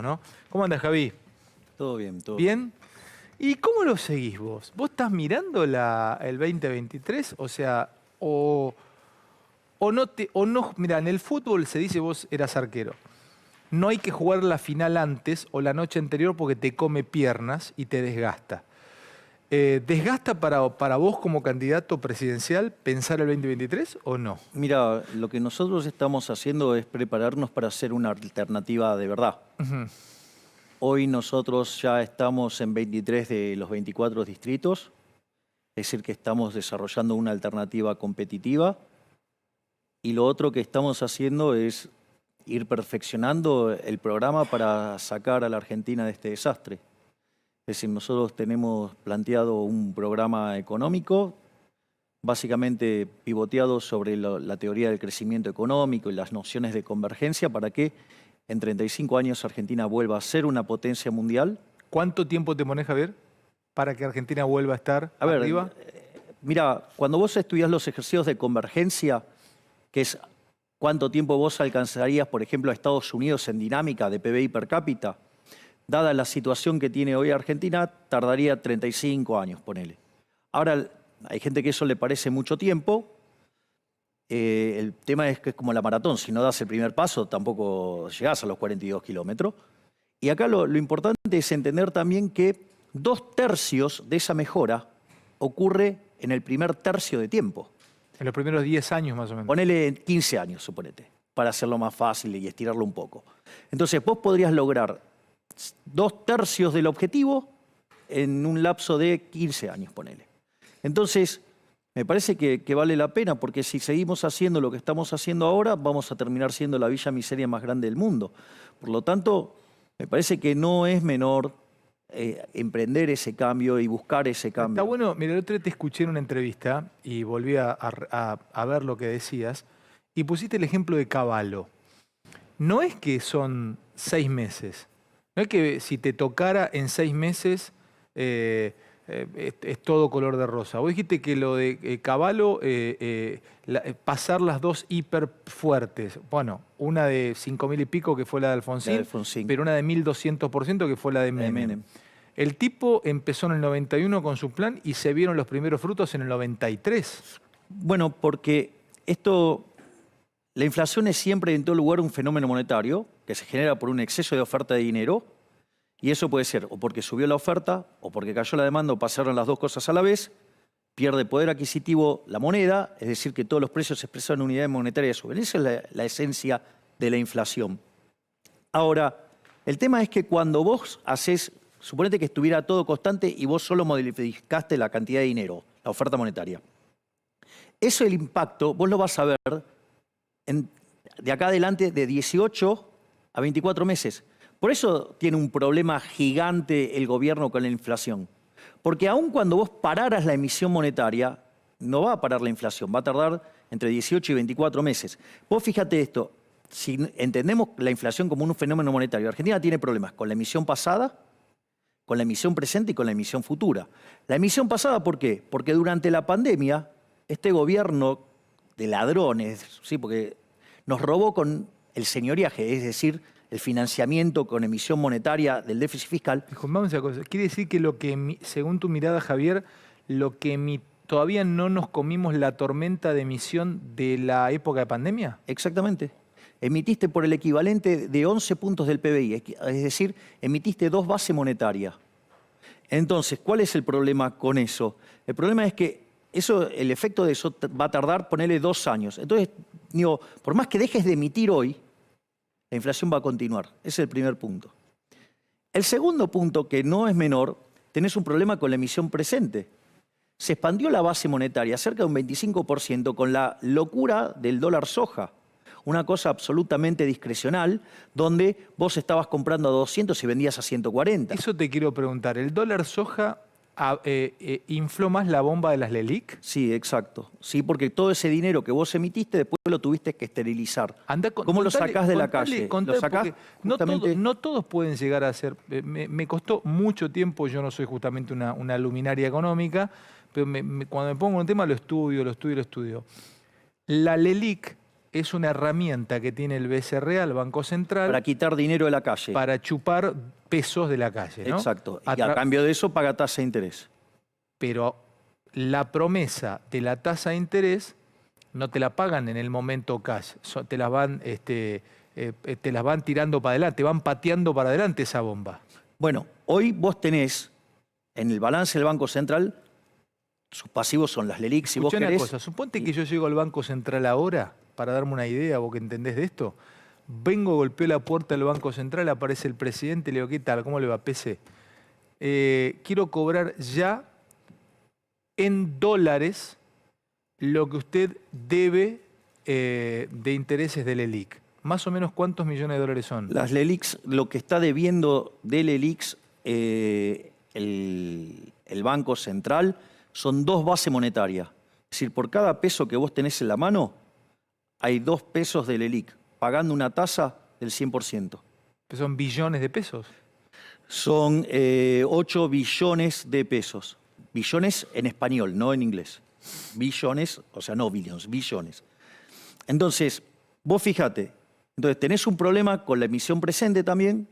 ¿No? ¿Cómo andas, Javi? Todo bien, todo bien. ¿Bien? ¿Y cómo lo seguís vos? ¿Vos estás mirando el 2023? O sea, mira, en el fútbol se dice vos eras arquero. No hay que jugar la final antes o la noche anterior porque te come piernas y te desgasta. ¿Desgasta para vos como candidato presidencial pensar el 2023 o no? Mira, lo que nosotros estamos haciendo es prepararnos para hacer una alternativa de verdad. Ujú. Hoy nosotros ya estamos en 23 de los 24 distritos, es decir, que estamos desarrollando una alternativa competitiva. Y lo otro que estamos haciendo es ir perfeccionando el programa para sacar a la Argentina de este desastre. Es decir, nosotros tenemos planteado un programa económico, básicamente pivoteado sobre la teoría del crecimiento económico y las nociones de convergencia para que en 35 años Argentina vuelva a ser una potencia mundial. ¿Cuánto tiempo te pones, Javier, para que Argentina vuelva a estar A ver, arriba? mira, cuando vos estudiás los ejercicios de convergencia, que es cuánto tiempo vos alcanzarías, por ejemplo, a Estados Unidos en dinámica de PBI per cápita, dada la situación que tiene hoy Argentina, tardaría 35 años, ponele. Ahora, hay gente que eso le parece mucho tiempo. El tema es que es como la maratón. Si no das el primer paso, tampoco llegás a los 42 kilómetros. Y acá lo importante es entender también que 2/3 de esa mejora ocurre en el primer tercio de tiempo. En los primeros 10 años más o menos. Ponele 15 años, suponete, para hacerlo más fácil y estirarlo un poco. Entonces, vos podrías lograr 2/3 del objetivo en un lapso de 15 años, ponele. Entonces, me parece que vale la pena, porque si seguimos haciendo lo que estamos haciendo ahora, vamos a terminar siendo la villa miseria más grande del mundo. Por lo tanto, me parece que no es menor emprender ese cambio y buscar ese cambio. Está bueno, mira, el otro día te escuché en una entrevista y volví a ver lo que decías y pusiste el ejemplo de Cavallo. No es que son 6 meses, no es que si te tocara en 6 meses es todo color de rosa. Vos dijiste que lo de Cavallo, pasar las dos hiper fuertes, bueno, una de 5.000 y pico que fue la de Alfonsín, pero una de 1.200% que fue la de Menem. El tipo empezó en el 91 con su plan y se vieron los primeros frutos en el 93. Bueno, porque la inflación es siempre en todo lugar un fenómeno monetario que se genera por un exceso de oferta de dinero, y eso puede ser o porque subió la oferta o porque cayó la demanda o pasaron las dos cosas a la vez. Pierde poder adquisitivo la moneda, es decir, que todos los precios expresados en unidades monetarias suben. Esa es la esencia de la inflación. Ahora, el tema es que cuando vos haces, suponete que estuviera todo constante y vos solo modificaste la cantidad de dinero, la oferta monetaria. Eso, el impacto, vos lo vas a ver de acá adelante de 18 a 24 meses. Por eso tiene un problema gigante el gobierno con la inflación. Porque aun cuando vos pararas la emisión monetaria, no va a parar la inflación, va a tardar entre 18 y 24 meses. Vos fíjate esto, si entendemos la inflación como un fenómeno monetario, Argentina tiene problemas con la emisión pasada, con la emisión presente y con la emisión futura. La emisión pasada, ¿por qué? Porque durante la pandemia, este gobierno de ladrones, ¿sí? Porque nos robó con el señoriaje, es decir, el financiamiento con emisión monetaria del déficit fiscal. Vamos a una cosa. Quiere decir que según tu mirada, Javier, todavía no nos comimos la tormenta de emisión de la época de pandemia. Exactamente. Emitiste por el equivalente de 11 puntos del PBI, es decir, emitiste 2 bases monetarias. Entonces, ¿cuál es el problema con eso? El problema es que el efecto de eso va a tardar, ponele 2 años. Entonces, digo, por más que dejes de emitir hoy, la inflación va a continuar. Ese es el primer punto. El segundo punto, que no es menor, tenés un problema con la emisión presente. Se expandió la base monetaria cerca de un 25% con la locura del dólar soja. Una cosa absolutamente discrecional, donde vos estabas comprando a 200 y vendías a 140. Eso te quiero preguntar. ¿El dólar soja infló más la bomba de las LELIQ? Sí, exacto. Sí, porque todo ese dinero que vos emitiste después lo tuviste que esterilizar. ¿Cómo lo sacás de la calle? ¿Lo sacás? No todos pueden llegar a ser... Me costó mucho tiempo, yo no soy justamente una luminaria económica, pero cuando me pongo en un tema lo estudio. La LELIQ es una herramienta que tiene el BCR, el Banco Central, Para quitar dinero de la calle. para chupar pesos de la calle, ¿no? Exacto. Y a cambio de eso paga tasa de interés. Pero la promesa de la tasa de interés no te la pagan en el momento cash, te las van, te las van tirando para adelante, van pateando para adelante esa bomba. Bueno, hoy vos tenés en el balance del Banco Central, sus pasivos son las LELIQ. Si vos Escuchá una querés, cosa, suponte que yo llego al Banco Central ahora, para darme una idea, vos que entendés de esto, vengo, golpeo la puerta del Banco Central, aparece el presidente, le digo, ¿qué tal? ¿Cómo le va, PC? Quiero cobrar ya en dólares lo que usted debe de intereses del LELIQ. Más o menos, ¿cuántos millones de dólares son? las LELIQ, lo que está debiendo de LELIQ el Banco Central son 2 bases monetarias. Es decir, por cada peso que vos tenés en la mano, hay 2 pesos de LELIQ, pagando una tasa del 100%. ¿Que son billones de pesos? Son 8 billones de pesos. Billones en español, no en inglés. Billones, o sea, no billions, billones. Entonces, vos fíjate, entonces tenés un problema con la emisión presente también,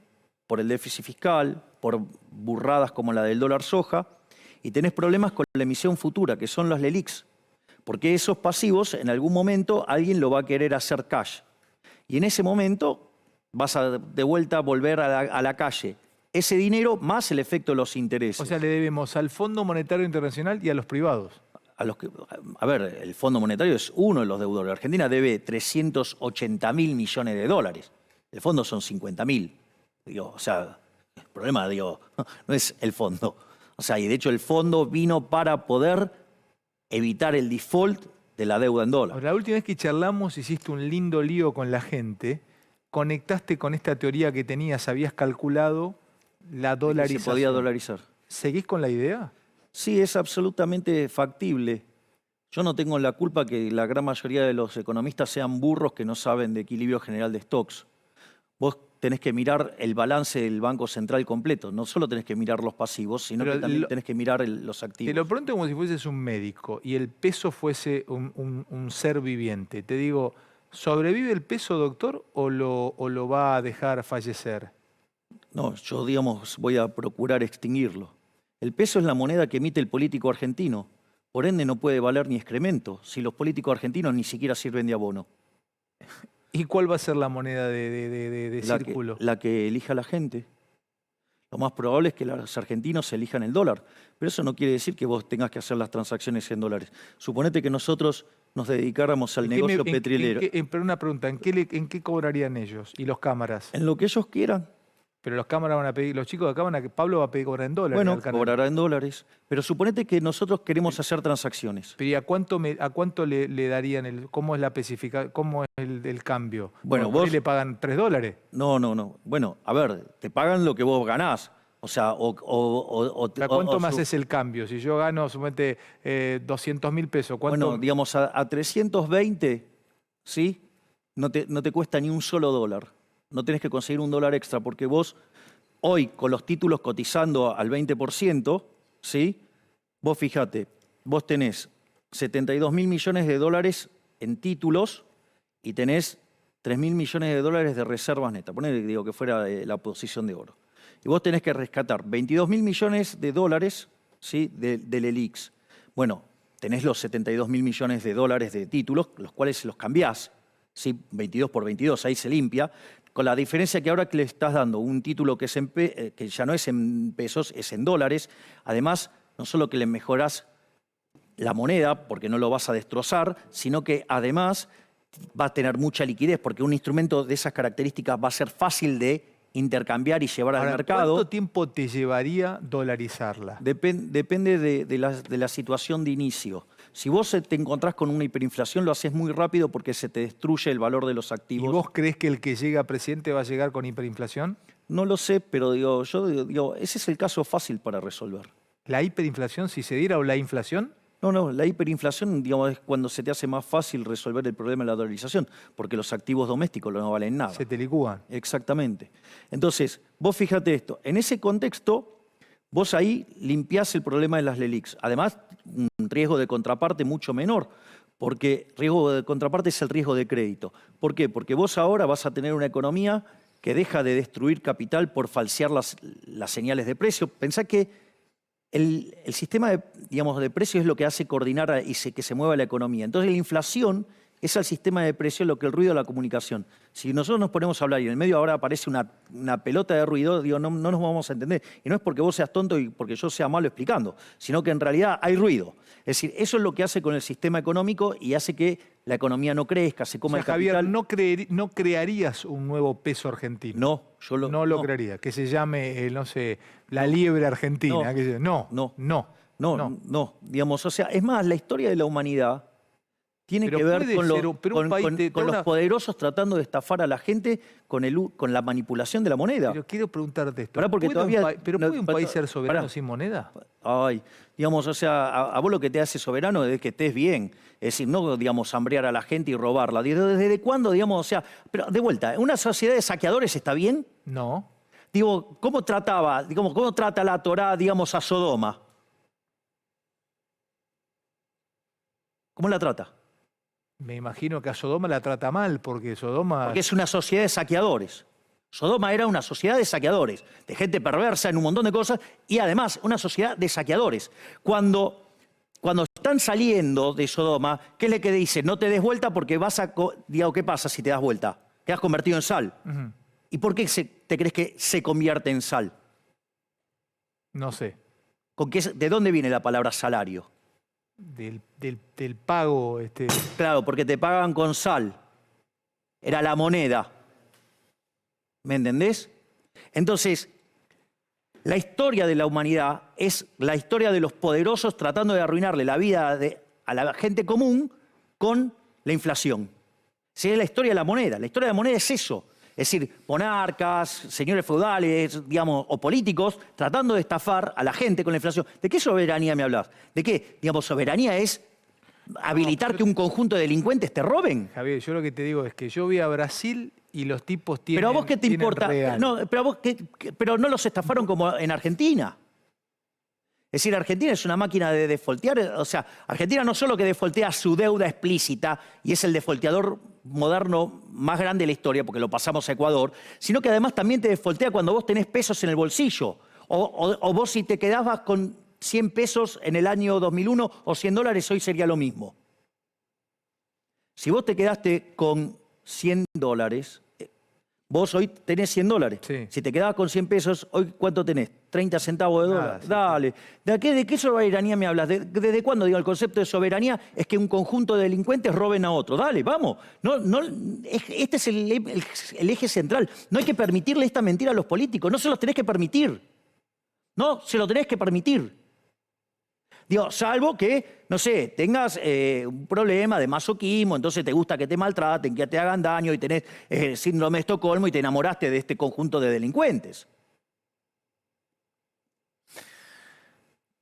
por el déficit fiscal, por burradas como la del dólar soja, y tenés problemas con la emisión futura, que son las LELIQ. Porque esos pasivos, en algún momento, alguien lo va a querer hacer cash. Y en ese momento vas a de vuelta a volver a la calle. Ese dinero más el efecto de los intereses. O sea, le debemos al Fondo Monetario Internacional y a los privados. A ver, el Fondo Monetario es uno de los deudores. Argentina debe 380.000 millones de dólares. El fondo son 50.000. O sea, el problema, no es el fondo. O sea, y de hecho el fondo vino para poder evitar el default de la deuda en dólares. La última vez que charlamos hiciste un lindo lío con la gente, conectaste con esta teoría que tenías, habías calculado la dolarización. Se podía dolarizar. ¿Seguís con la idea? Sí, es absolutamente factible. Yo no tengo la culpa que la gran mayoría de los economistas sean burros que no saben de equilibrio general de stocks. Vos tenés que mirar el balance del Banco Central completo. No solo tenés que mirar los pasivos, sino que también tenés que mirar los activos. Te lo pregunto como si fueses un médico y el peso fuese un ser viviente. Te digo, ¿sobrevive el peso, doctor, o lo va a dejar fallecer? No, yo, voy a procurar extinguirlo. El peso es la moneda que emite el político argentino. Por ende, no puede valer ni excremento si los políticos argentinos ni siquiera sirven de abono. ¿Y cuál va a ser la moneda de círculo? La que elija la gente. Lo más probable es que los argentinos elijan el dólar. Pero eso no quiere decir que vos tengas que hacer las transacciones en dólares. Suponete que nosotros nos dedicáramos al negocio petrolero. Pero una pregunta, ¿en qué cobrarían ellos y los cámaras? En lo que ellos quieran. Pero los cámaras van a pedir, los chicos de acá Pablo va a pedir cobrar en dólares. Bueno, cobrará en dólares. Pero suponete que nosotros queremos hacer transacciones. Pero ¿y a cuánto le darían cómo es la especificación, cómo es el cambio? Bueno, ¿Vos le pagan $3? No. Bueno, a ver, te pagan lo que vos ganás. O sea, ¿Cuánto más es el cambio? Si yo gano, suponete, 200.000 pesos, ¿cuánto? Bueno, digamos, a 320, ¿sí? No te cuesta ni un solo dólar. No tenés que conseguir un dólar extra porque vos, hoy, con los títulos cotizando al 20%, ¿sí? Vos fíjate, vos tenés 72.000 millones de dólares en títulos y tenés 3.000 millones de dólares de reservas netas. Poné, digo, que fuera la posición de oro. Y vos tenés que rescatar 22.000 millones de dólares, ¿sí? del LELIQ. Bueno, tenés los 72.000 millones de dólares de títulos, los cuales los cambiás, ¿sí? 22 por 22, ahí se limpia. Con la diferencia que ahora que le estás dando un título que ya no es en pesos, es en dólares. Además, no solo que le mejorás la moneda, porque no lo vas a destrozar, sino que además va a tener mucha liquidez, porque un instrumento de esas características va a ser fácil de intercambiar y llevar al mercado. ¿Cuánto tiempo te llevaría dolarizarla? Depende de la situación de inicio. Si vos te encontrás con una hiperinflación, lo haces muy rápido porque se te destruye el valor de los activos. ¿Y vos crees que el que llega presidente va a llegar con hiperinflación? No lo sé, pero yo ese es el caso fácil para resolver. ¿La hiperinflación, si se diera, o la inflación? No, la hiperinflación, es cuando se te hace más fácil resolver el problema de la dolarización, porque los activos domésticos no valen nada. Se te licúan. Exactamente. Entonces, vos fíjate esto, en ese contexto, vos ahí limpiás el problema de las LELIQ. Además, un riesgo de contraparte mucho menor, Porque riesgo de contraparte es el riesgo de crédito. ¿Por qué? Porque vos ahora vas a tener una economía que deja de destruir capital por falsear las señales de precio. Pensá que el sistema de precios es lo que hace coordinar y que se mueva la economía. Entonces la inflación es al sistema de precios lo que el ruido de la comunicación. Si nosotros nos ponemos a hablar y en el medio ahora aparece una pelota de ruido, digo, no nos vamos a entender. Y no es porque vos seas tonto y porque yo sea malo explicando, sino que en realidad hay ruido. Es decir, eso es lo que hace con el sistema económico y hace que la economía no crezca, se coma el capital. Javier, no crearías un nuevo peso argentino. No, no lo crearía. Que se llame, no sé, la liebre argentina. No. Digamos, o sea, es más, la historia de la humanidad tiene que ver con los poderosos tratando de estafar a la gente con la manipulación de la moneda. Pero quiero preguntarte esto. ¿Puede un país ser soberano sin moneda? Ay, digamos, o sea, a vos lo que te hace soberano es que estés bien. Es decir, no, digamos, hambrear a la gente y robarla. ¿Desde cuándo, digamos, o sea, pero de vuelta, ¿una sociedad de saqueadores está bien? No. Digo, ¿cómo trata la Torá, digamos, a Sodoma? ¿Cómo la trata? Me imagino que a Sodoma la trata mal, porque Sodoma... Porque es una sociedad de saqueadores. Sodoma era una sociedad de saqueadores, de gente perversa en un montón de cosas, y además una sociedad de saqueadores. Cuando están saliendo de Sodoma, ¿qué es lo que dice? No te des vuelta porque Digo, ¿qué pasa si te das vuelta? Quedas convertido en sal. ¿Y por qué te crees que se convierte en sal? No sé. ¿De dónde viene la palabra salario? Del pago. Claro, porque te pagan con sal. Era la moneda. ¿Me entendés? Entonces, la historia de la humanidad es la historia de los poderosos tratando de arruinarle la vida a la gente común con la inflación. Sí, es la historia de la moneda. La historia de la moneda es eso. Es decir, monarcas, señores feudales, digamos, o políticos, tratando de estafar a la gente con la inflación. ¿De qué soberanía me hablas? ¿De qué? Digamos, soberanía es habilitar que un conjunto de delincuentes te roben. Javier, yo lo que te digo es que yo voy a Brasil y los tipos tienen... ¿Pero a vos qué te importa? No, pero no los estafaron como en Argentina. Es decir, Argentina es una máquina de defoltear. O sea, Argentina no solo que defoltea su deuda explícita y es el defolteador moderno más grande de la historia, porque lo pasamos a Ecuador, sino que además también te defoltea cuando vos tenés pesos en el bolsillo. O vos si te quedabas con 100 pesos en el año 2001 o $100, hoy sería lo mismo. Si vos te quedaste con $100, vos hoy tenés $100. Sí. Si te quedabas con 100 pesos, hoy ¿cuánto tenés? 30 centavos de dólar. Sí, Dale. ¿De qué soberanía me hablas? ¿Desde cuándo? Digo, el concepto de soberanía es que un conjunto de delincuentes roben a otro. Dale, vamos. Este es el eje central. No hay que permitirle esta mentira a los políticos. No se los tenés que permitir. No se lo tenés que permitir. Digo, salvo que, no sé, tengas un problema de masoquismo, entonces te gusta que te maltraten, que te hagan daño y tenés síndrome de Estocolmo y te enamoraste de este conjunto de delincuentes.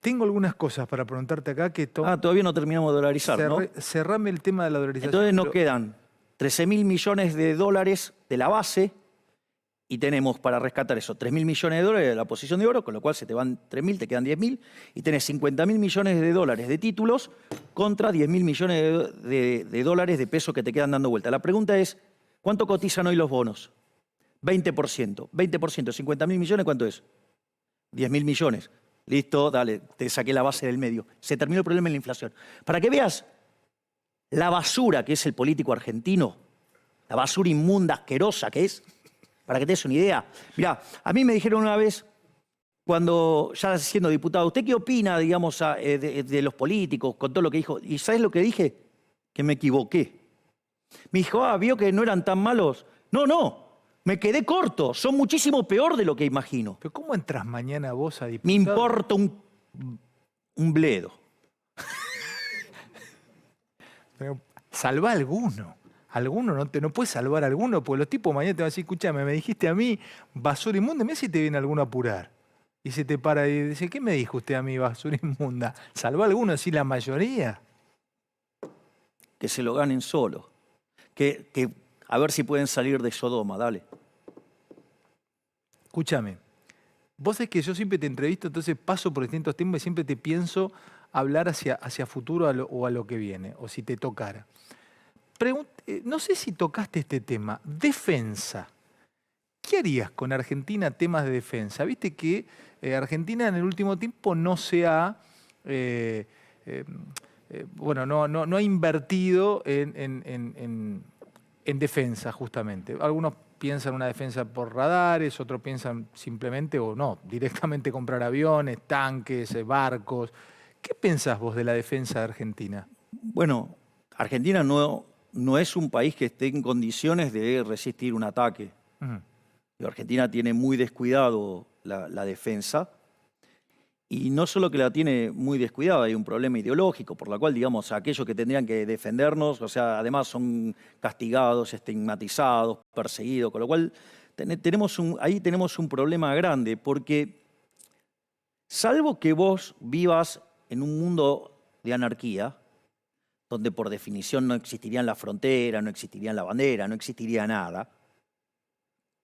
Tengo algunas cosas para preguntarte acá que... Todavía no terminamos de dolarizar, ¿no? Cerrame el tema de la dolarización. Entonces nos quedan 13.000 millones de dólares de la base y tenemos para rescatar eso 3.000 millones de dólares de la posición de oro, con lo cual se te van 3.000, te quedan 10.000, y tenés 50.000 millones de dólares de títulos contra 10.000 millones de dólares de pesos que te quedan dando vuelta. La pregunta es, ¿cuánto cotizan hoy los bonos? 20%. 20%, 50.000 millones, ¿cuánto es? 10.000 millones. Listo, dale, te saqué la base del medio. Se terminó el problema en la inflación. Para que veas la basura que es el político argentino, la basura inmunda, asquerosa que es, para que te des una idea. Mirá, a mí me dijeron una vez, cuando ya siendo diputado, ¿usted qué opina, digamos, de los políticos con todo lo que dijo? ¿Y sabes lo que dije? Que me equivoqué. Me dijo, vio que no eran tan malos. No. Me quedé corto, son muchísimo peor de lo que imagino. ¿Pero cómo entras mañana vos a diputado? Me importa un bledo. Pero salva alguno. Alguno, no puedes salvar a alguno, porque los tipos mañana te van a decir, escúchame, me dijiste a mí basura inmunda, mira si te viene alguno a apurar. Y se te para y dice, ¿qué me dijo usted a mí, basura inmunda? ¿Salva a alguno, sí, la mayoría? Que se lo ganen solo. A ver si pueden salir de Sodoma, dale. Escúchame, Vos sabés que yo siempre te entrevisto, entonces paso por distintos temas y siempre te pienso hablar hacia futuro o a lo que viene, o si te tocara. No sé si tocaste este tema, defensa. ¿Qué harías con Argentina temas de defensa? Viste que Argentina en el último tiempo no se ha, eh, eh, bueno, no ha invertido en defensa, justamente. Algunos piensan una defensa por radares, otros piensan simplemente o no, directamente comprar aviones, tanques, barcos. ¿Qué pensás vos de la defensa de Argentina? Bueno, Argentina no es un país que esté en condiciones de resistir un ataque. Ujú. Argentina tiene muy descuidado la defensa. Y no solo que la tiene muy descuidada, hay un problema ideológico por la cual, digamos, aquellos que tendrían que defendernos, o sea, además son castigados, estigmatizados, perseguidos, con lo cual ahí tenemos un problema grande, porque salvo que vos vivas en un mundo de anarquía, donde por definición no existirían las fronteras, no existirían la bandera, no existiría nada,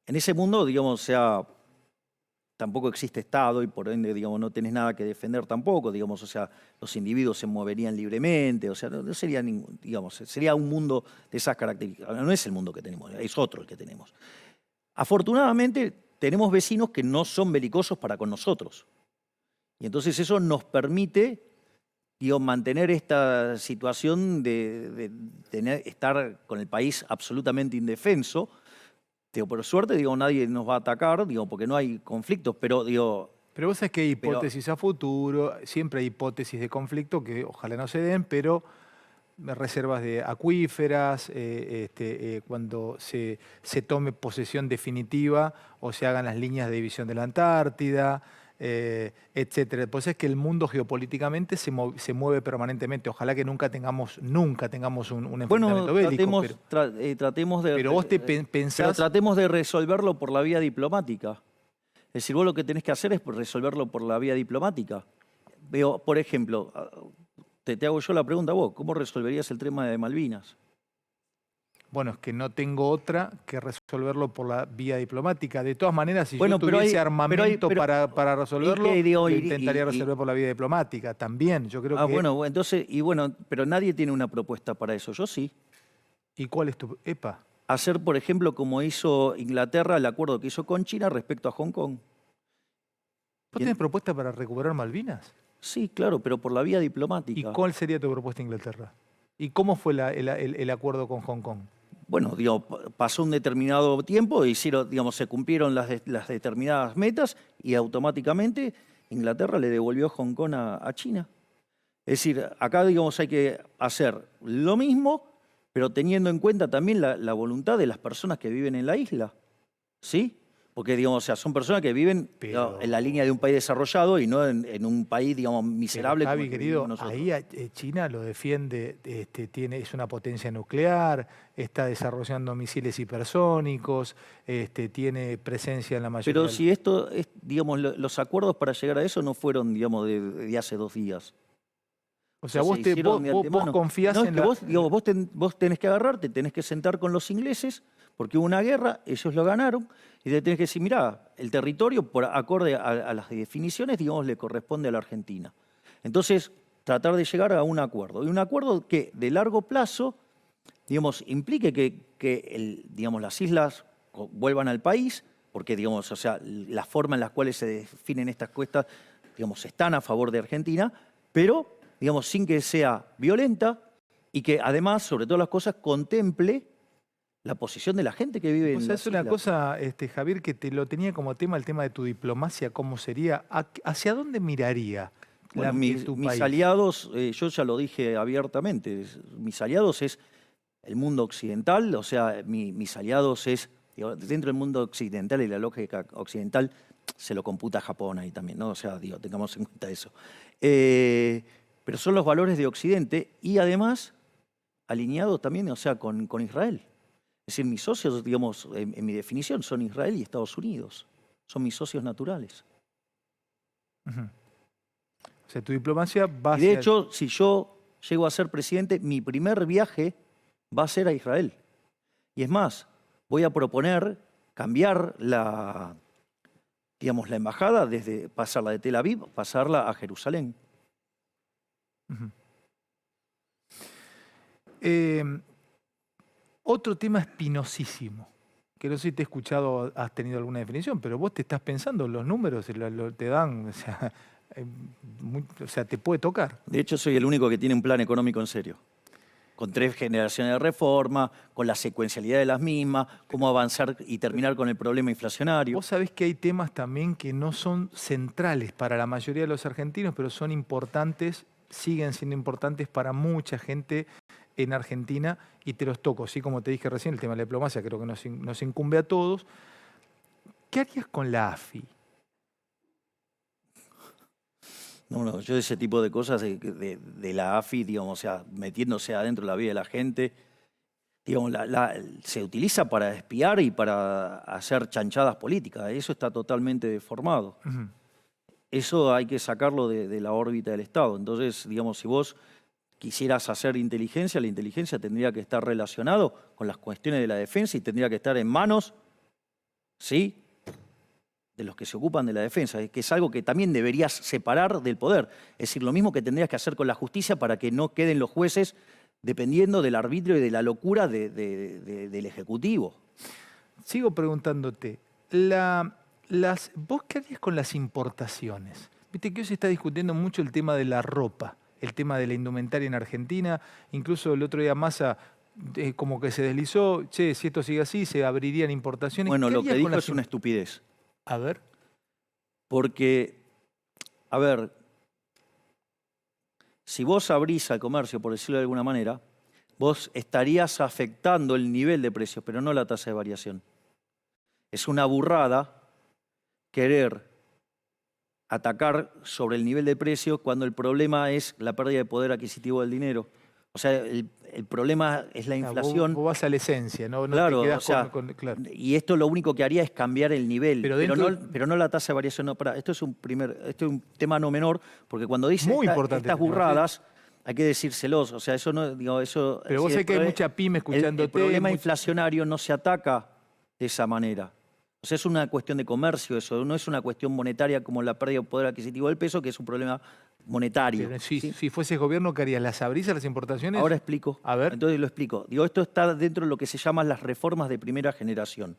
en ese mundo, digamos, o sea, tampoco existe Estado y por ende, digamos, no tenés nada que defender tampoco, digamos, o sea, los individuos se moverían libremente, o sea, no sería ningún, digamos, sería un mundo de esas características. No es el mundo que tenemos, es otro el que tenemos. Afortunadamente, tenemos vecinos que no son belicosos para con nosotros. Y entonces eso nos permite, digamos, mantener esta situación de estar con el país absolutamente indefenso. Digo, por suerte, digo, nadie nos va a atacar, digo, porque no hay conflictos, pero digo... Pero vos sabés que hay hipótesis a futuro, siempre hay hipótesis de conflicto que ojalá no se den, pero reservas de acuíferas, cuando se tome posesión definitiva o se hagan las líneas de división de la Antártida, etcétera. Pues es que el mundo geopolíticamente se mueve permanentemente. Ojalá que nunca tengamos un enfrentamiento bélico. Tratemos de... Pero vos pensás... Pero tratemos de resolverlo por la vía diplomática. Es decir, vos lo que tenés que hacer es resolverlo por la vía diplomática. Veo, por ejemplo, te hago yo la pregunta a vos, ¿cómo resolverías el tema de Malvinas? Bueno, es que no tengo otra que resolverlo por la vía diplomática. De todas maneras, si yo tuviese armamento para resolverlo, lo intentaría resolver por la vía diplomática también. Yo creo que... Bueno, entonces, pero nadie tiene una propuesta para eso, yo sí. ¿Y cuál es tu...? Epa. Hacer, por ejemplo, como hizo Inglaterra, el acuerdo que hizo con China respecto a Hong Kong. ¿Vos tenés propuesta para recuperar Malvinas? Sí, claro, pero por la vía diplomática. ¿Y cuál sería tu propuesta a Inglaterra? ¿Y cómo fue el acuerdo con Hong Kong? Bueno, digamos, pasó un determinado tiempo, digamos, se cumplieron las determinadas metas y automáticamente Inglaterra le devolvió Hong Kong a China. Es decir, acá, digamos, hay que hacer lo mismo, pero teniendo en cuenta también la voluntad de las personas que viven en la isla, ¿sí? Porque, digamos, o sea, son personas que viven en la línea de un país desarrollado y no en un país, digamos, miserable. Pero, Javi, querido, ahí China lo defiende, es una potencia nuclear, está desarrollando misiles hipersónicos, tiene presencia en la mayoría... Pero si digamos, los acuerdos para llegar a eso no fueron, digamos, de hace 2 días. O sea, vos confías en vos tenés que agarrarte, tenés que sentar con los ingleses, porque hubo una guerra, ellos lo ganaron, y te tenés que decir, mirá, el territorio, por acorde a las definiciones, digamos, le corresponde a la Argentina. Entonces, tratar de llegar a un acuerdo. Y un acuerdo que, de largo plazo, digamos, implique que digamos, las islas vuelvan al país, porque, digamos, o sea, la forma en la cual se definen estas cuestas, digamos, están a favor de Argentina, pero, digamos, sin que sea violenta y que, además, sobre todas las cosas, contemple la posición de la gente que vive en las islas. Es una cosa, Javier, que te lo tenía como tema, el tema de tu diplomacia, ¿cómo sería? ¿Hacia dónde miraría tu mis país? aliados, yo ya lo dije abiertamente, mis aliados es el mundo occidental, o sea, mis aliados es, dentro del mundo occidental y la lógica occidental, se lo computa Japón ahí también, ¿no? O sea, tengamos en cuenta eso. Pero son los valores de Occidente y además alineados también, o sea, con Israel. Es decir, mis socios, digamos, en mi definición, son Israel y Estados Unidos. Son mis socios naturales. Uh-huh. O sea, tu diplomacia va y de hecho, si yo llego a ser presidente, mi primer viaje va a ser a Israel. Y es más, voy a proponer cambiar digamos, la embajada, desde pasarla de Tel Aviv, pasarla a Jerusalén. Ujú. Otro tema espinosísimo, que no sé si te he escuchado, has tenido alguna definición, pero vos te estás pensando, los números te dan, eh, o sea, te puede tocar. De hecho, soy el único que tiene un plan económico en serio. Con 3 generaciones de reforma, con la secuencialidad de las mismas, cómo avanzar y terminar con el problema inflacionario. Vos sabés que hay temas también que no son centrales para la mayoría de los argentinos, pero son importantes, siguen siendo importantes para mucha gente en Argentina, y te los toco, así como te dije recién, el tema de la diplomacia creo que nos incumbe a todos. ¿Qué harías con la AFI? No, yo ese tipo de cosas de la AFI, digamos, o sea, metiéndose adentro de la vida de la gente, digamos, se utiliza para espiar y para hacer chanchadas políticas. Eso está totalmente deformado. Ujú. Eso hay que sacarlo de la órbita del Estado. Entonces, digamos, si vos quisieras hacer inteligencia, la inteligencia tendría que estar relacionado con las cuestiones de la defensa y tendría que estar en manos, ¿sí?, de los que se ocupan de la defensa, que es algo que también deberías separar del poder. Es decir, lo mismo que tendrías que hacer con la justicia para que no queden los jueces dependiendo del arbitrio y de la locura del Ejecutivo. Sigo preguntándote, ¿vos qué harías con las importaciones? Viste que hoy se está discutiendo mucho el tema de la ropa, el tema de la indumentaria en Argentina. Incluso el otro día Massa como que se deslizó, che, si esto sigue así, se abrirían importaciones. Bueno, ¿Qué lo que harías con dijo las es una estupidez. A ver. Porque, a ver, si vos abrís al comercio, por decirlo de alguna manera, vos estarías afectando el nivel de precios, pero no la tasa de variación. Es una burrada querer atacar sobre el nivel de precio cuando el problema es la pérdida de poder adquisitivo del dinero. O sea, el problema es la inflación. Vos vas a la esencia, no Claro, te quedás o sea, claro. y esto lo único que haría es cambiar el nivel, Pero pero no la tasa de variación. No, esto es un tema no menor, porque cuando dice Muy importante estas este tema, burradas, hay que decírselos. O sea, eso no, digo, eso. Pero vos sabés que hay mucha pyme escuchándote. El problema inflacionario no se ataca de esa manera. O sea, es una cuestión de comercio eso, no es una cuestión monetaria como la pérdida de poder adquisitivo del peso, que es un problema monetario. Pero ¿sí? si fueses gobierno, ¿qué harías? ¿Las abrís a las importaciones? Ahora explico. A ver. Entonces lo explico. Digo, esto está dentro de lo que se llaman las reformas de primera generación.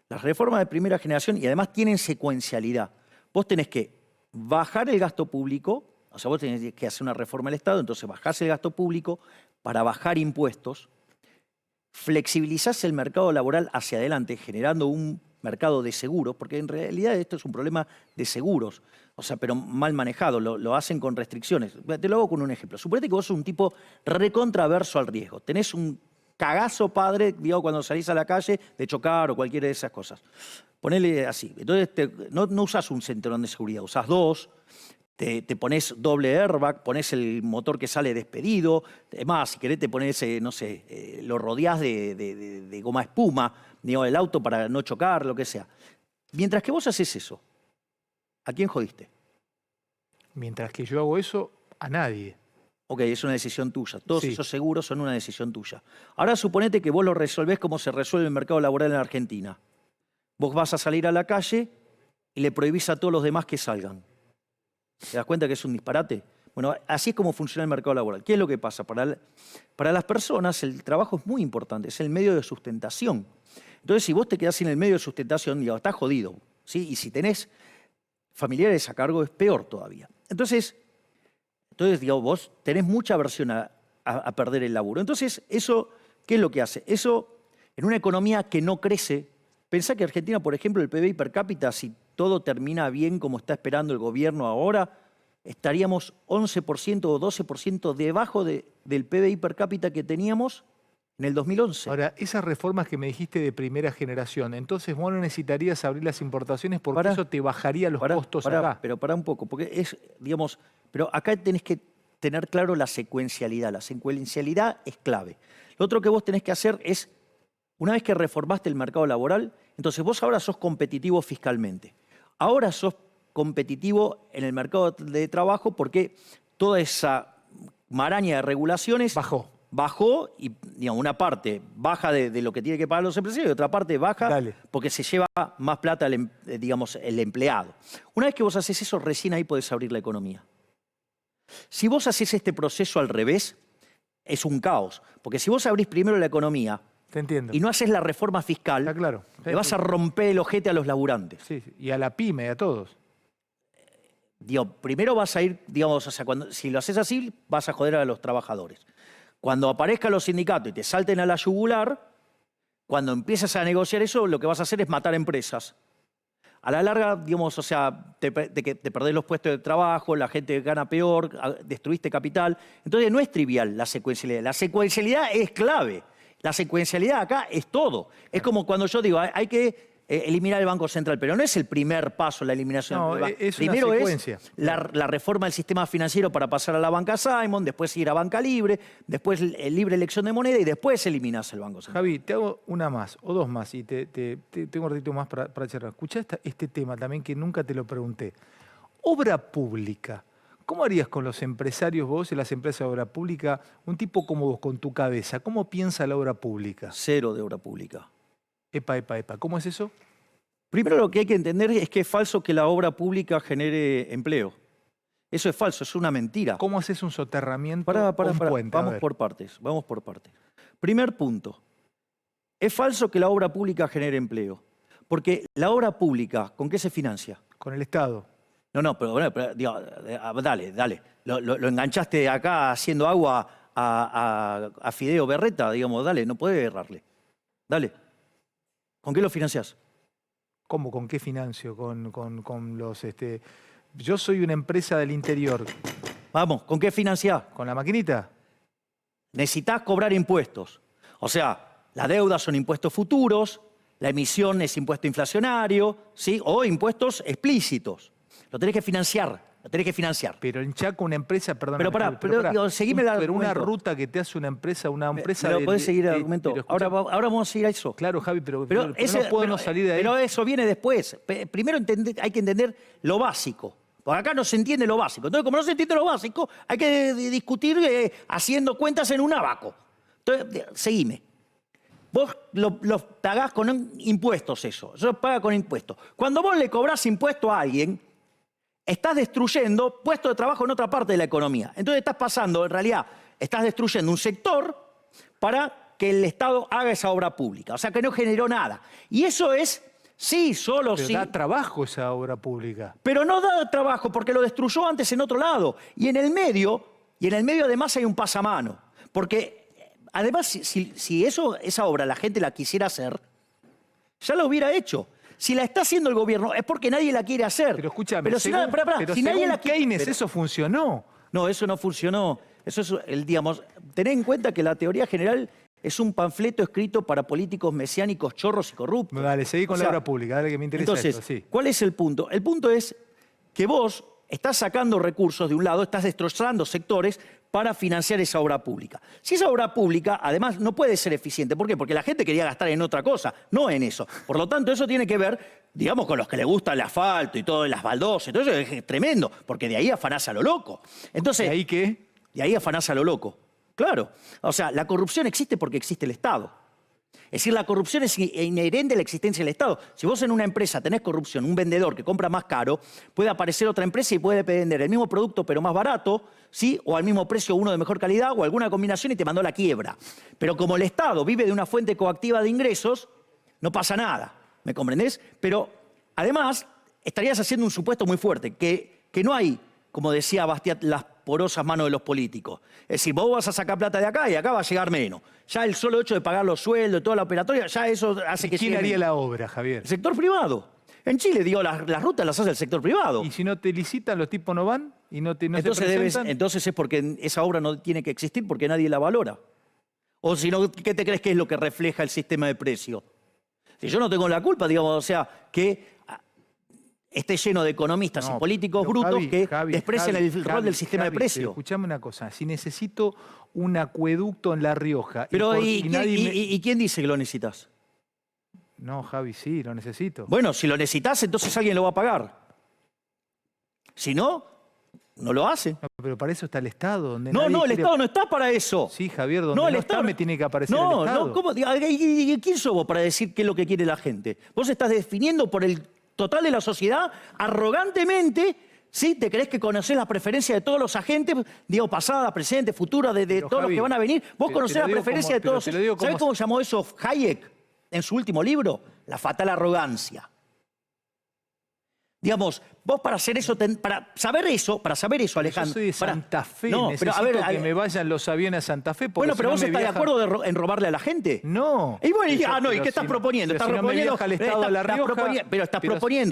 Las reformas de primera generación, y además tienen secuencialidad. Vos tenés que bajar el gasto público, o sea, vos tenés que hacer una reforma del Estado, entonces bajás el gasto público para bajar impuestos, flexibilizás el mercado laboral hacia adelante, generando un mercado de seguros, porque en realidad esto es un problema de seguros, o sea, pero mal manejado, lo hacen con restricciones. Te lo hago con un ejemplo. Suponete que vos sos un tipo recontraverso al riesgo. Tenés un cagazo padre, digo, cuando salís a la calle, de chocar o cualquiera de esas cosas. Ponele así. Entonces no usás un cinturón de seguridad, usás 2, te pones doble airbag, pones el motor que sale despedido. Además, si querés te pones, no sé, lo rodeás de goma espuma, digo, el auto para no chocar, lo que sea. Mientras que vos haces eso, ¿a quién jodiste? Mientras que yo hago eso, a nadie. Ok, es una decisión tuya. Todos Sí. esos seguros son una decisión tuya. Ahora suponete que vos lo resolvés como se resuelve el mercado laboral en Argentina. Vos vas a salir a la calle y le prohibís a todos los demás que salgan. ¿Te das cuenta que es un disparate? Bueno, así es como funciona el mercado laboral. ¿Qué es lo que pasa? Para las personas el trabajo es muy importante, es el medio de sustentación. Entonces, si vos te quedás sin el medio de sustentación, digamos, estás jodido, ¿sí? Y si tenés familiares a cargo, es peor todavía. Entonces digamos, vos tenés mucha aversión a perder el laburo. Entonces, eso, ¿qué es lo que hace? Eso, en una economía que no crece, pensá que Argentina, por ejemplo, el PBI per cápita, si todo termina bien como está esperando el gobierno ahora, estaríamos 11% o 12% debajo del PBI per cápita que teníamos en el 2011. Ahora, esas reformas que me dijiste de primera generación, entonces vos no necesitarías abrir las importaciones porque eso te bajaría los costos acá. Pero pará un poco, porque es, digamos, pero acá tenés que tener claro la secuencialidad. La secuencialidad es clave. Lo otro que vos tenés que hacer es, una vez que reformaste el mercado laboral, entonces vos ahora sos competitivo fiscalmente. Ahora sos competitivo en el mercado de trabajo porque toda esa maraña de regulaciones Bajó. bajó y digamos, una parte baja de lo que tiene que pagar los empresarios y otra parte baja porque se lleva más plata digamos, el empleado. Una vez que vos haces eso, recién ahí podés abrir la economía. Si vos haces este proceso al revés, es un caos. Porque si vos abrís primero la economía Te entiendo. y no haces la reforma fiscal, Está claro. le vas a romper el ojete a los laburantes. Sí, sí. Y a la pyme, a todos. Digo, primero vas a ir, digamos, o sea, si lo haces así, vas a joder a los trabajadores. Cuando aparezcan los sindicatos y te salten a la yugular, cuando empiezas a negociar eso, lo que vas a hacer es matar empresas. A la larga, digamos, o sea, te perdés los puestos de trabajo, la gente gana peor, destruiste capital. Entonces no es trivial la secuencialidad. La secuencialidad es clave. La secuencialidad acá es todo. Es como cuando yo digo, hay que eliminar el Banco Central, pero no es el primer paso la eliminación. No, es primero una secuencia. Es la reforma del sistema financiero para pasar a la banca Simon, después ir a banca libre, después libre elección de moneda y después eliminas el Banco Central. Javi, te hago una más o dos más y tengo un ratito más para charlar. Escuchá este tema también que nunca te lo pregunté. Obra pública. ¿Cómo harías con los empresarios vos y las empresas de obra pública, un tipo como vos, con tu cabeza? ¿Cómo piensa la obra pública? Cero de obra pública. Epa. ¿Cómo es eso? Primero lo que hay que entender es que es falso que la obra pública genere empleo. Eso es falso, es una mentira. ¿Cómo haces un soterramiento Pará. puente? Vamos por partes. Primer punto. Es falso que la obra pública genere empleo. Porque la obra pública, ¿con qué se financia? Con el Estado. No, pero digo, dale. Lo enganchaste acá haciendo agua a Fideo Berreta, digamos, dale, no podés errarle. Dale. ¿Con qué lo financiás? ¿Cómo? ¿Con qué financio? Con los... Yo soy una empresa del interior. Vamos, ¿con qué financiás? ¿Con la maquinita? Necesitás cobrar impuestos. O sea, la deuda son impuestos futuros, la emisión es impuesto inflacionario, ¿sí? O impuestos explícitos. Lo tenés que financiar. Pero en Chaco una empresa, perdón. Pero seguime el argumento. Pero una ruta que te hace una empresa Pero podés seguir el argumento. Ahora vamos a ir a eso. Claro, Javi, pero no podemos salir de ahí. Pero eso viene después. Primero hay que entender lo básico. Porque acá no se entiende lo básico. Entonces, como no se entiende lo básico, hay que discutir haciendo cuentas en un abaco. Entonces, seguime. Vos lo pagás con impuestos eso. Eso paga con impuestos. Cuando vos le cobrás impuesto a alguien, estás destruyendo puestos de trabajo en otra parte de la economía. Entonces estás pasando, en realidad, estás destruyendo un sector para que el Estado haga esa obra pública. O sea, que no generó nada. Y eso es, sí, solo pero sí. da trabajo esa obra pública. Pero no da trabajo porque lo destruyó antes en otro lado. Y en el medio además hay un pasamano. Porque además, si esa obra la gente la quisiera hacer, ya lo hubiera hecho. Si la está haciendo el gobierno es porque nadie la quiere hacer. Pero escúchame, pero si nadie la quiere, Keynes eso funcionó. No, eso no funcionó. Eso es digamos, tened en cuenta que la teoría general es un panfleto escrito para políticos mesiánicos, chorros y corruptos. Dale, seguí con la obra pública, dale que me interesa entonces, esto, sí. ¿cuál es el punto? El punto es que vos estás sacando recursos de un lado, estás destrozando sectores para financiar esa obra pública. Si esa obra pública, además, no puede ser eficiente. ¿Por qué? Porque la gente quería gastar en otra cosa, no en eso. Por lo tanto, eso tiene que ver, digamos, con los que les gusta el asfalto y todo, las baldosas. Entonces, es tremendo, porque de ahí afanás a lo loco. Entonces, ¿De ahí qué? De ahí afanás a lo loco. Claro. O sea, la corrupción existe porque existe el Estado. Es decir, la corrupción es inherente a la existencia del Estado. Si vos en una empresa tenés corrupción, un vendedor que compra más caro, puede aparecer otra empresa y puede vender el mismo producto pero más barato, ¿sí? O al mismo precio uno de mejor calidad o alguna combinación y te mandó a la quiebra. Pero como el Estado vive de una fuente coactiva de ingresos, no pasa nada. ¿Me comprendés? Pero además estarías haciendo un supuesto muy fuerte, que no hay, como decía Bastiat, las porosas manos de los políticos. Es decir, vos vas a sacar plata de acá y acá va a llegar menos. Ya el solo hecho de pagar los sueldos y toda la operatoria, ya eso hace que... ¿Quién haría la obra, Javier? El sector privado. En Chile, digo, las rutas las hace el sector privado. ¿Y si no te licitan, los tipos no van y no se presentan? Entonces es porque esa obra no tiene que existir porque nadie la valora. O si no, ¿qué te crees que es lo que refleja el sistema de precio? Si yo no tengo la culpa, digamos, o sea, que esté lleno de economistas y políticos brutos que desprecian el rol del sistema de precio. Escuchame una cosa, si necesito un acueducto en La Rioja... Pero ¿y quién dice que lo necesitas? No, Javi, sí, lo necesito. Bueno, si lo necesitas, entonces alguien lo va a pagar. Si no, No lo hace. No, pero para eso está el Estado. Donde No, nadie no, el quiere- Estado no está para eso. Sí, Javier, donde No, no, el Estado está me tiene que aparecer el No, Estado. no, ¿cómo? ¿Y quién sos vos para decir qué es lo que quiere la gente? Vos estás definiendo por el total de la sociedad arrogantemente. ¿Sí? ¿Te crees que conocés las preferencias de todos los agentes, digo, pasada, presente, futura, de Pero, todos Javi, los que van a venir? Vos te conocés lo la digo preferencia como- de todos. pero te lo digo ¿Sabés como- cómo llamó eso Hayek en su último libro? La fatal arrogancia. Digamos, vos para hacer eso, para saber eso, Alejandro. Yo soy de para- Santa Fe, No, pero necesito que me vayan los aviones a Santa Fe. Porque Bueno, si pero no vos me estás de viajan- acuerdo en robarle a la gente. No. Y bueno, ¿y Pero qué si estás no- proponiendo? pero Estás si no me proponiendo, viaja el Estado a La Rioja,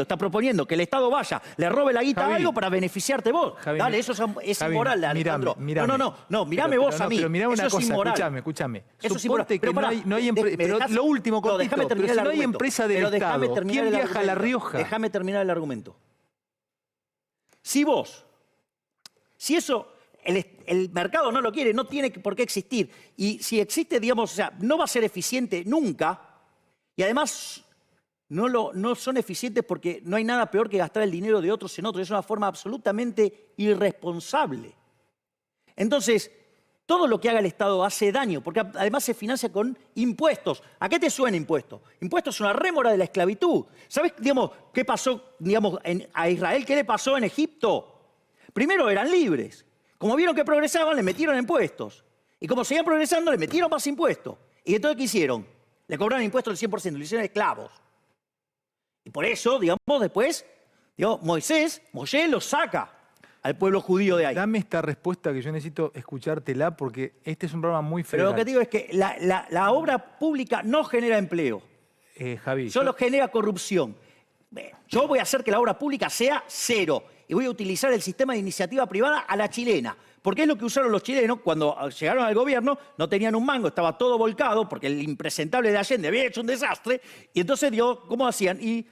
está proponiendo que el Estado vaya, le robe la guita Javi, a algo para beneficiarte vos. Javi, Dale, eso es Javi, inmoral, Alejandro. Mírame. No, mirame Pero vos a mí. Pero mirá una Eso es cosa, inmoral. escúchame. Eso es inmoral. Suponte que Pero pará, no hay me pero dejás- lo último, no, cortito, déjame pero terminar si el no hay argumento. empresa del Pero déjame Estado, terminar ¿quién el viaja a La argumento. Rioja? Déjame terminar el argumento. Si eso, el mercado no lo quiere, no tiene por qué existir. Y si existe, digamos, o sea, no va a ser eficiente nunca. Y además, no son eficientes porque no hay nada peor que gastar el dinero de otros en otros. Es una forma absolutamente irresponsable. Entonces, todo lo que haga el Estado hace daño, porque además se financia con impuestos. ¿A qué te suena impuesto? Impuesto es una rémora de la esclavitud. ¿Sabes, digamos, qué pasó, digamos, a Israel? ¿Qué le pasó en Egipto? Primero eran libres. Como vieron que progresaban, le metieron impuestos. Y como seguían progresando, le metieron más impuestos. ¿Y entonces qué hicieron? Le cobraron impuestos del 100%, le hicieron esclavos. Y por eso, digamos, después, Moisés los saca al pueblo judío de ahí. Dame esta respuesta que yo necesito escuchártela porque este es un programa muy Pero federal. lo que te digo es que la obra pública no genera empleo, Javi, solo genera corrupción. Yo voy a hacer que la obra pública sea cero y voy a utilizar el sistema de iniciativa privada a la chilena. Porque es lo que usaron los chilenos cuando llegaron al gobierno, no tenían un mango, estaba todo volcado porque el impresentable de Allende había hecho un desastre. Y entonces, ¿cómo hacían? Y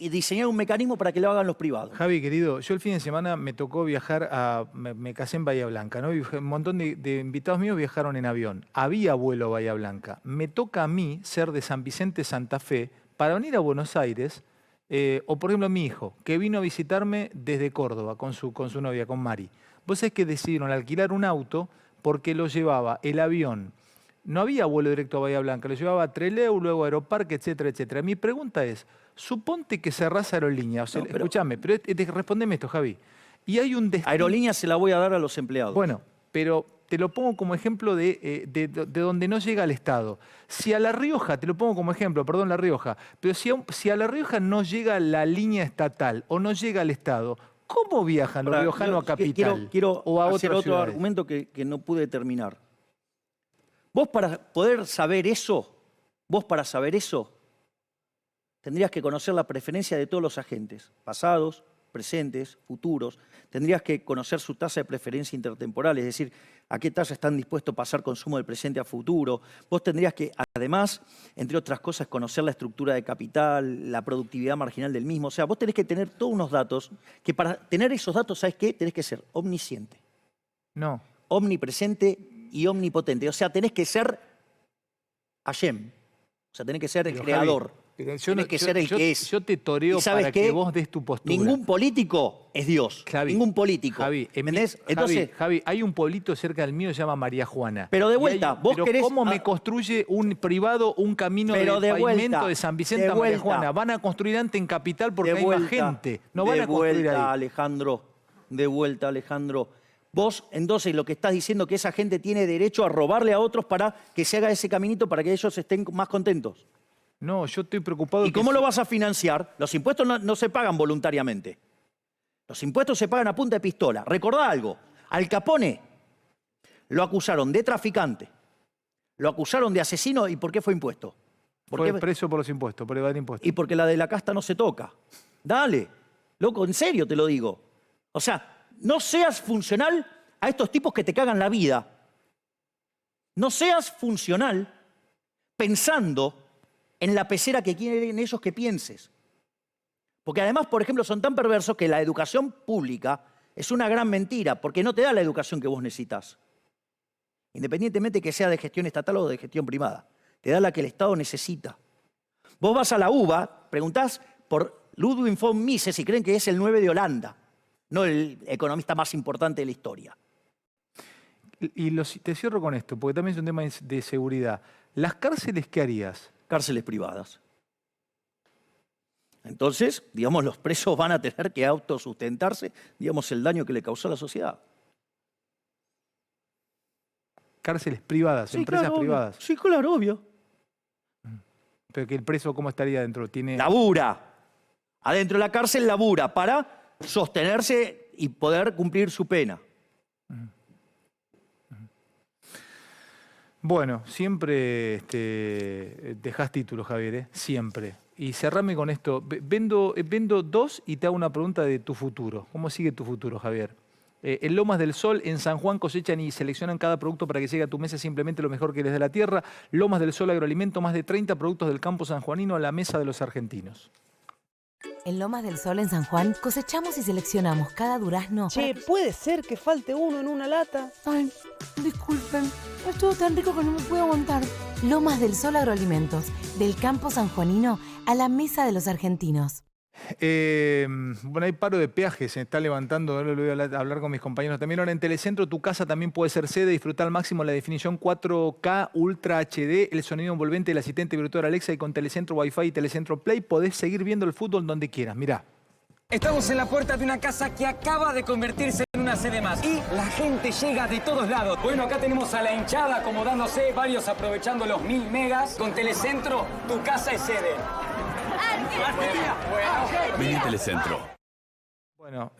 diseñaron un mecanismo para que lo hagan los privados. Javi, querido, yo el fin de semana me tocó viajar me casé en Bahía Blanca, ¿no? Y un montón de invitados míos viajaron en avión. Había vuelo a Bahía Blanca. Me toca a mí ser de San Vicente, Santa Fe, para venir a Buenos Aires, o por ejemplo mi hijo, que vino a visitarme desde Córdoba con su novia, con Mari. Vos sabés que decidieron alquilar un auto porque lo llevaba el avión. No había vuelo directo a Bahía Blanca, lo llevaba a Trelew, luego a Aeroparque, etcétera, etcétera. Mi pregunta es, suponte que cerrás Aerolínea, o sea, escúchame, pero respondeme esto, Javi. Y hay un destino... Aerolínea se la voy a dar a los empleados. Bueno, pero te lo pongo como ejemplo de donde no llega el Estado. Si a La Rioja, te lo pongo como ejemplo, perdón, La Rioja, pero si a La Rioja no llega la línea estatal o no llega el Estado, ¿cómo viajan los riojanos a Capital Quiero o a hacer otras otro ciudades? argumento que no pude terminar. Vos para poder saber eso, tendrías que conocer la preferencia de todos los agentes, pasados, presentes, futuros. Tendrías que conocer su tasa de preferencia intertemporal, es decir, a qué tasa están dispuestos a pasar consumo del presente a futuro. Vos tendrías que, además, entre otras cosas, conocer la estructura de capital, la productividad marginal del mismo. O sea, vos tenés que tener todos unos datos que para tener esos datos, ¿sabes qué? Tenés que ser omnisciente, No. omnipresente y omnipotente. O sea, tenés que ser Hashem. O sea, tenés que ser el Pero, creador. Javi, pero Tenés que ser el que es. Yo te toreo ¿Y sabes para qué? que vos des tu postura. Ningún político es Dios. Javi, Ningún político. Javi, ¿Entendés? Entonces, Javi, hay un pueblito cerca del mío que se llama María Juana. Pero de Y vuelta, vos pero querés- ¿cómo me construye un privado un camino de Pero de pavimento vuelta, de San Vicente de a María vuelta. Juana? Van a construir antes en Capital porque de hay vuelta, más gente. No van de a construir vuelta, ahí. Alejandro. De vuelta, Alejandro. Vos, entonces, lo que estás diciendo que esa gente tiene derecho a robarle a otros para que se haga ese caminito para que ellos estén más contentos. No, yo estoy preocupado. ¿Y cómo lo vas a financiar? Los impuestos no se pagan voluntariamente. Los impuestos se pagan a punta de pistola. Recordá algo. Al Capone lo acusaron de traficante, lo acusaron de asesino. ¿Y por qué fue impuesto? Fue preso por los impuestos, por evadir impuestos. Y porque la de la casta no se toca. Dale, loco, en serio te lo digo. O sea, no seas funcional a estos tipos que te cagan la vida. No seas funcional pensando en la pecera que quieren ellos que pienses. Porque además, por ejemplo, son tan perversos que la educación pública es una gran mentira, porque no te da la educación que vos necesitas. Independientemente que sea de gestión estatal o de gestión privada. Te da la que el Estado necesita. Vos vas a la UBA, preguntás por Ludwig von Mises y creen que es el 9 de Holanda. no el economista más importante de la historia. Y te cierro con esto, porque también es un tema de seguridad. ¿Las cárceles qué harías? Cárceles privadas. Entonces, digamos, los presos van a tener que autosustentarse, digamos, el daño que le causó a la sociedad. Cárceles privadas, Sí, empresas claro, privadas. obvio. Sí, claro, obvio. Pero que el preso, ¿cómo estaría dentro? Labura. Adentro de la cárcel labura para sostenerse y poder cumplir su pena. Bueno, siempre dejás títulos, Javier, ¿eh? Siempre. Y cerrame con esto. Vendo dos y te hago una pregunta de tu futuro. ¿Cómo sigue tu futuro, Javier? En Lomas del Sol, en San Juan, cosechan y seleccionan cada producto para que llegue a tu mesa simplemente lo mejor que les dé la tierra. Lomas del Sol Agroalimento, más de 30 productos del campo sanjuanino a la mesa de los argentinos. En Lomas del Sol, en San Juan, cosechamos y seleccionamos cada durazno. Che, ¿puede ser que falte uno en una lata? Ay, disculpen, es todo tan rico que no me puedo aguantar. Lomas del Sol Agroalimentos, del campo sanjuanino a la mesa de los argentinos. Bueno, hay paro de peajes, se está levantando, ahora lo voy a hablar con mis compañeros también. Ahora en Telecentro, tu casa también puede ser sede, disfrutar al máximo la definición 4K Ultra HD, el sonido envolvente del asistente virtual Alexa, y con Telecentro Wi-Fi y Telecentro Play podés seguir viendo el fútbol donde quieras. Mirá. Estamos en la puerta de una casa que acaba de convertirse en una sede más. Y la gente llega de todos lados. Bueno, acá tenemos a la hinchada acomodándose, varios aprovechando los 1000 megas. Con Telecentro, tu casa es sede. Vení Telecentro. Bueno,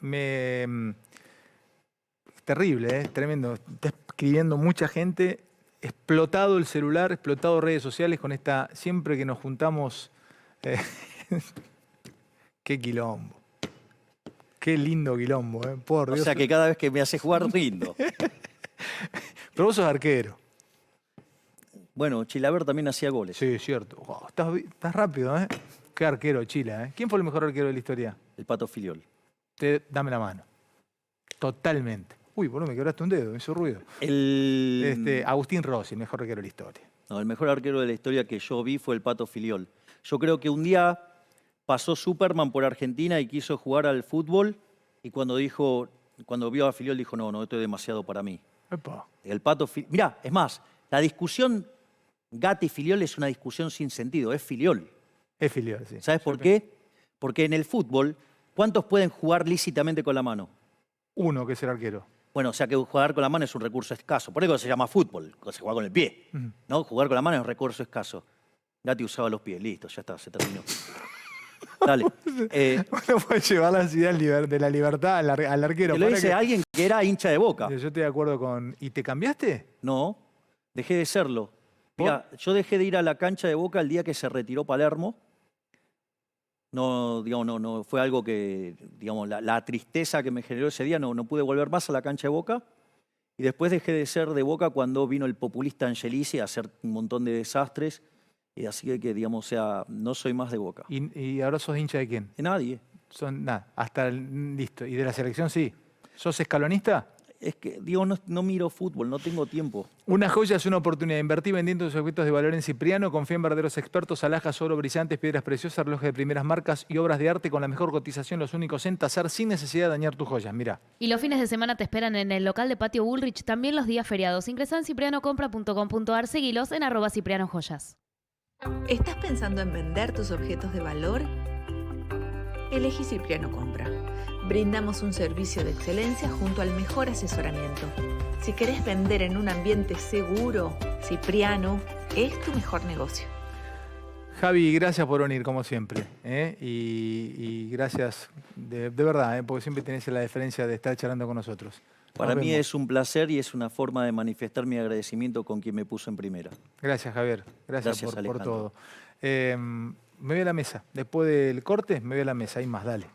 terrible, tremendo. Está escribiendo mucha gente, explotado el celular, explotado redes sociales con esta, siempre que nos juntamos, qué quilombo. Qué lindo quilombo, por Dios. O sea que cada vez que me hace jugar, rindo. Pero vos sos arquero. Bueno, Chilaver también hacía goles. Sí, es cierto. Wow, estás rápido, ¿eh? Qué arquero, Chila, ¿Quién fue el mejor arquero de la historia? El Pato Filiol. Dame la mano. Totalmente. Uy, boludo, me quebraste un dedo, me hizo ruido. Agustín Rossi, el mejor arquero de la historia. No, el mejor arquero de la historia que yo vi fue el Pato Filiol. Yo creo que un día pasó Superman por Argentina y quiso jugar al fútbol, y cuando vio a Filiol dijo, no, esto es demasiado para mí. Epa. El Pato Filiol. Mirá, es más, la discusión Gatti-Filiol es una discusión sin sentido, es Filiol. Es Filiol, sí. ¿Sabes por qué? Porque en el fútbol, ¿cuántos pueden jugar lícitamente con la mano? Uno, que es el arquero. Bueno, o sea que jugar con la mano es un recurso escaso. Por eso se llama fútbol, se juega con el pie. ¿No? Jugar con la mano es un recurso escaso. Gatti usaba los pies, listo, ya está, se terminó. Dale. Uno puede llevar la ciudad de la libertad al arquero. Te lo dice alguien que era hincha de Boca. Yo estoy de acuerdo con... ¿Y te cambiaste? No, dejé de serlo. Mira, yo dejé de ir a la cancha de Boca el día que se retiró Palermo. No, digamos, no fue algo que, digamos, la tristeza que me generó ese día, no pude volver más a la cancha de Boca. Y después dejé de ser de Boca cuando vino el populista Angelici a hacer un montón de desastres. Y así que, digamos, o sea, no soy más de Boca. ¿Y ahora sos hincha de quién? De nadie. Listo. ¿Y de la selección sí? ¿Sos escalonista? Es que, digo, no miro fútbol, no tengo tiempo. Una joya es una oportunidad. Invertí vendiendo tus objetos de valor en Cipriano. Confía en verdaderos expertos, alhajas, oro, brillantes, piedras preciosas, relojes de primeras marcas y obras de arte con la mejor cotización, los únicos en tasar, sin necesidad de dañar tus joyas. Mirá. Y los fines de semana te esperan en el local de Patio Bullrich, también los días feriados. Ingresá en ciprianocompra.com.ar, seguilos en @ciprianojoyas. ¿Estás pensando en vender tus objetos de valor? Elegí Cipriano Compra. Brindamos un servicio de excelencia junto al mejor asesoramiento. Si querés vender en un ambiente seguro, Cipriano es tu mejor negocio. Javi, gracias por venir, como siempre. Y gracias de verdad, porque siempre tenés la deferencia de estar charlando con nosotros. Para mí es un placer y es una forma de manifestar mi agradecimiento con quien me puso en primera. Gracias, Javier. Gracias por todo. Me voy a la mesa. Después del corte, me voy a la mesa. Hay más, dale.